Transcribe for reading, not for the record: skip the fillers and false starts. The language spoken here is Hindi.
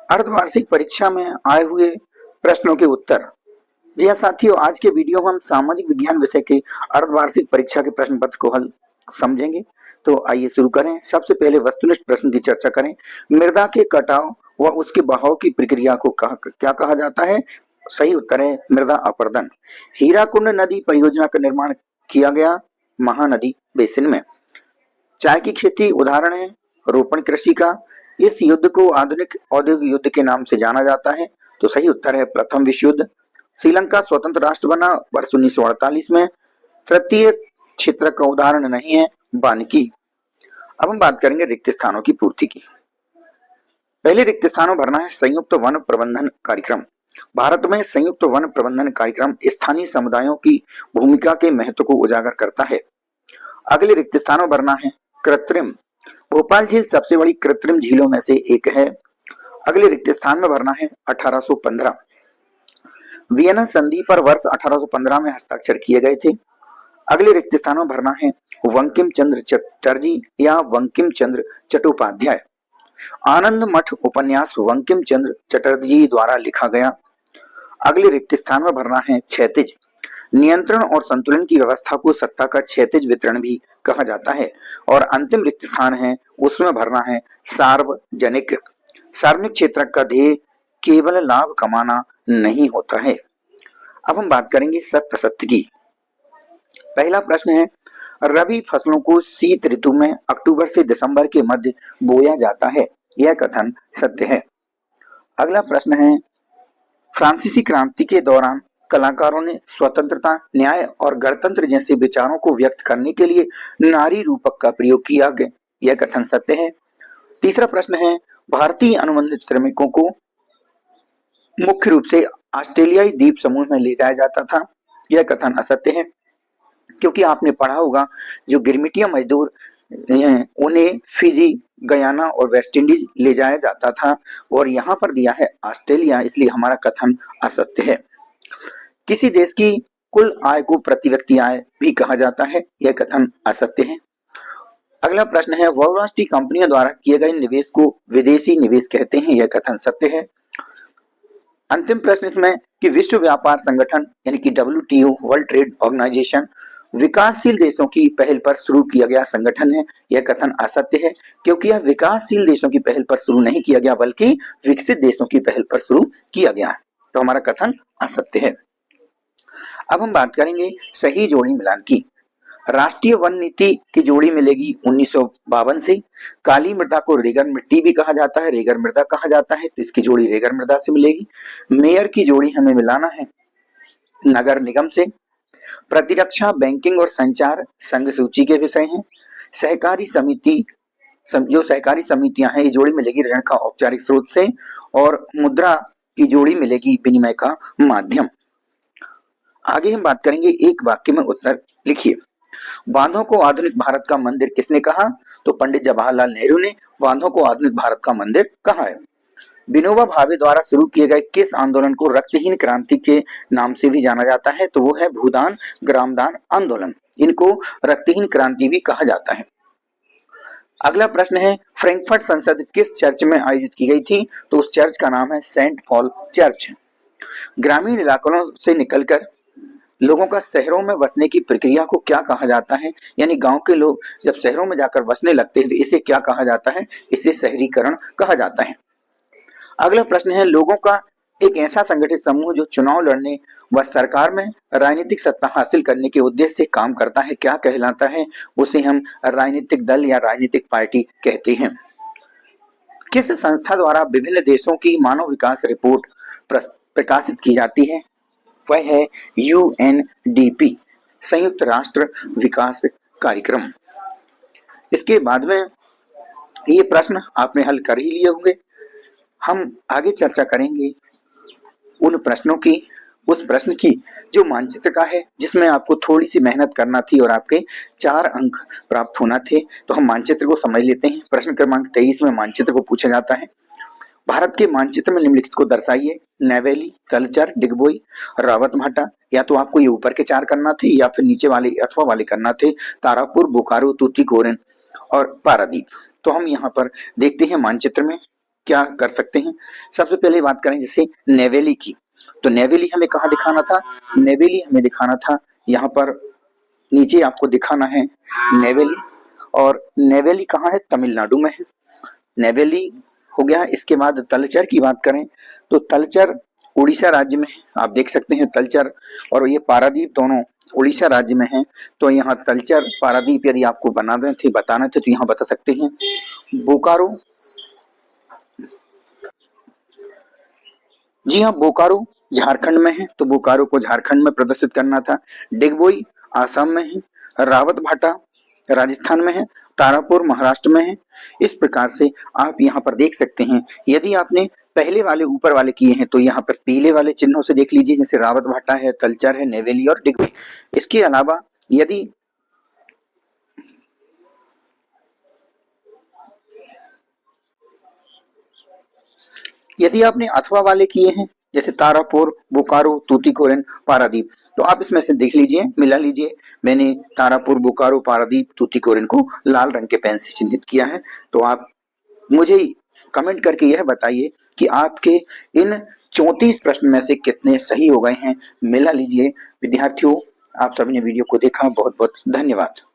अर्धवार्षिक परीक्षा में आए हुए प्रश्नों के उत्तर। जी हाँ साथियों, आज के वीडियो में हम सामाजिक विज्ञान विषय के अर्धवार्षिक परीक्षा के प्रश्न पत्र को हल समझेंगे। तो आइए शुरू करें। सबसे पहले वस्तुनिष्ठ प्रश्न की चर्चा करें। मृदा के कटाव व उसके बहाव की प्रक्रिया को क्या कहा जाता है? सही उत्तर है मृदा अपरदन। हीराकुंड नदी परियोजना का निर्माण किया गया महानदी बेसिन में। चाय की खेती उदाहरण है रोपण कृषि का। इस युद्ध को आधुनिक औद्योगिक युद्ध के नाम से जाना जाता है। तो सही उत्तर है प्रथम विश्व युद्ध। श्रीलंका स्वतंत्र राष्ट्र बना वर्ष 1948 में। तृतीय क्षेत्र का उदाहरण नहीं है वानिकी। अब हम बात करेंगे रिक्त स्थानों की पूर्ति की। पहले रिक्त स्थानों भरना है संयुक्त वन प्रबंधन कार्यक्रम। भारत में संयुक्त वन प्रबंधन कार्यक्रम स्थानीय समुदायों की भूमिका के महत्व को उजागर करता है। अगले रिक्त स्थानों भरना है कृत्रिम। भोपाल झील सबसे बड़ी कृत्रिम झीलों में से एक है। अगले रिक्त स्थान में भरना है 1815। वियना संधि पर वर्ष 1815 में हस्ताक्षर किए गए थे। अगले रिक्त स्थान में भरना है बंकिम चंद्र चटर्जी या बंकिम चंद्र चट्टोपाध्याय। आनंद मठ उपन्यास बंकिम चंद्र चटर्जी द्वारा लिखा गया। अगले रिक्त स्थान में भरना है क्षैतिज। नियंत्रण और संतुलन की व्यवस्था को सत्ता का क्षैतिज वितरण भी कहा जाता है। और अंतिम रिक्त स्थान है उसमें भरना है सार्वजनिक। सार्वजनिक क्षेत्र का ध्येय केवल लाभ कमाना नहीं होता है। अब हम बात करेंगे सत्य असत्य की। पहला प्रश्न है रबी फसलों को शीत ऋतु में अक्टूबर से दिसंबर के मध्य बोया जाता है। यह कथन सत्य है। अगला प्रश्न है फ्रांसीसी क्रांति के दौरान कलाकारों ने स्वतंत्रता, न्याय और गणतंत्र जैसे विचारों को व्यक्त करने के लिए नारी रूपक का प्रयोग किया गया। यह कथन सत्य है। तीसरा प्रश्न है भारतीय अनुबंधित श्रमिकों को मुख्य रूप से ऑस्ट्रेलियाई द्वीप समूह में ले जाया जाता था। यह कथन असत्य है, क्योंकि आपने पढ़ा होगा जो गिरमिटिया मजदूर हैं उन्हें फिजी, गयाना और वेस्ट इंडीज ले जाया जाता था और यहाँ पर दिया है ऑस्ट्रेलिया, इसलिए हमारा कथन असत्य है। किसी देश की कुल आय को प्रति व्यक्ति आय भी कहा जाता है। यह कथन असत्य है। अगला प्रश्न है बहुराष्ट्रीय कंपनियों द्वारा किए गए निवेश को विदेशी निवेश कहते हैं। यह कथन सत्य है। अंतिम प्रश्न इसमें कि विश्व व्यापार संगठन यानी कि WTO वर्ल्ड ट्रेड ऑर्गेनाइजेशन विकासशील देशों की पहल पर शुरू किया गया संगठन है। यह कथन असत्य है, क्योंकि यह विकासशील देशों की पहल पर शुरू नहीं किया गया बल्कि विकसित देशों की पहल पर शुरू किया गया। तो हमारा कथन असत्य है। अब हम बात करेंगे सही जोड़ी मिलान की। राष्ट्रीय वन नीति की जोड़ी मिलेगी 1952 से। काली मृदा को रेगर मिट्टी भी कहा जाता है, रेगर मृदा कहा जाता है, तो इसकी जोड़ी रेगर मृदा से मिलेगी। मेयर की जोड़ी हमें मिलाना है नगर निगम से। प्रतिरक्षा, बैंकिंग और संचार संघ सूची के विषय हैं। सहकारी समिति जो सहकारी समितियां हैं ये जोड़ी मिलेगी ऋण का औपचारिक स्रोत से। और मुद्रा की जोड़ी मिलेगी विनिमय का माध्यम। आगे हम बात करेंगे एक वाक्य में उत्तर लिखिए। बांधों को आधुनिक भारत का मंदिर किसने कहा? तो पंडित जवाहरलाल नेहरू ने बांधों को आधुनिक भारत का मंदिर कहा है। विनोबा भावे द्वारा शुरू किए गए किस आंदोलन को रक्तहीन क्रांति के नाम से भी जाना जाता है? तो वो है भूदान ग्रामदान आंदोलन। इनको रक्तहीन क्रांति भी कहा जाता है। अगला प्रश्न है फ्रैंकफर्ट संसद किस चर्च में आयोजित की गई थी? तो उस चर्च का नाम है सेंट पॉल चर्च। ग्रामीण इलाकों से निकलकर लोगों का शहरों में बसने की प्रक्रिया को क्या कहा जाता है? यानी गांव के लोग जब शहरों में जाकर बसने लगते हैं तो इसे क्या कहा जाता है? इसे शहरीकरण कहा जाता है। अगला प्रश्न है लोगों का एक ऐसा संगठित समूह जो चुनाव लड़ने व सरकार में राजनीतिक सत्ता हासिल करने के उद्देश्य से काम करता है क्या कहलाता है? उसे हम राजनीतिक दल या राजनीतिक पार्टी कहते हैं। किस संस्था द्वारा विभिन्न देशों की मानव विकास रिपोर्ट प्रकाशित की जाती है? वह है UNDP, संयुक्त राष्ट्र विकास कार्यक्रम। इसके बाद में ये प्रश्न आपने हल कर ही लिए होंगे। हम आगे चर्चा करेंगे उन प्रश्नों की, उस प्रश्न की जो मानचित्र का है, जिसमें आपको थोड़ी सी मेहनत करना थी और आपके 4 अंक प्राप्त होना थे। तो हम मानचित्र को समझ लेते हैं। प्रश्न क्रमांक 23 में मानचित्र को पूछा जाता है। भारत के मानचित्र में निम्नलिखित को दर्शाइए। नेवेली, तलचर, डिगबोई, रावत भाटा। या तो आपको ये ऊपर के 4 करना थे या फिर नीचे वाले अथवा वाले करना थे। तारापुर, बोकारो, तूतीकोरिन और पारादीप। तो हम यहाँ पर देखते हैं मानचित्र में क्या कर सकते हैं। सबसे पहले बात करें जैसे नेवेली की, तो नेवेली हमें कहाँ दिखाना था, नेवेली हमें दिखाना था यहाँ पर नीचे आपको दिखाना है नेवेली, और नेवेली कहाँ है, तमिलनाडु में है। नेवेली हो गया। इसके बाद तलचर की बात करें तो तलचर उड़ीसा राज्य में है। आप देख सकते हैं तलचर और ये पारादीप दोनों उड़ीसा राज्य में है। तो यहाँ तलचर पारादीप यदि आपको बताना थे तो यहाँ बता सकते हैं। बोकारो, जी हाँ, बोकारो झारखंड में है, तो बोकारो को झारखंड में प्रदर्शित करना था। डिगबोई आसाम में है, रावत भाटा राजस्थान में है, तारापुर महाराष्ट्र में है। इस प्रकार से आप यहाँ पर देख सकते हैं। यदि आपने पहले वाले ऊपर वाले किए हैं तो यहाँ पर पीले वाले चिन्हों से देख लीजिए, जैसे रावत भाटा है, तलचर है, नेवेली और डिगबोई। इसके अलावा यदि आपने अथवा वाले किए हैं जैसे तारापुर, बोकारो, तूतीकोरिन, पारादीप, तो आप इसमें से देख लीजिए, मिला लीजिए। मैंने तारापुर, बोकारो, पारादीप, तूतीकोरिन को लाल रंग के पेन से चिन्हित किया है। तो आप मुझे कमेंट करके यह बताइए कि आपके इन 34 प्रश्न में से कितने सही हो गए हैं। मिला लीजिए। विद्यार्थियों, आप सभी ने वीडियो को देखा, बहुत बहुत धन्यवाद।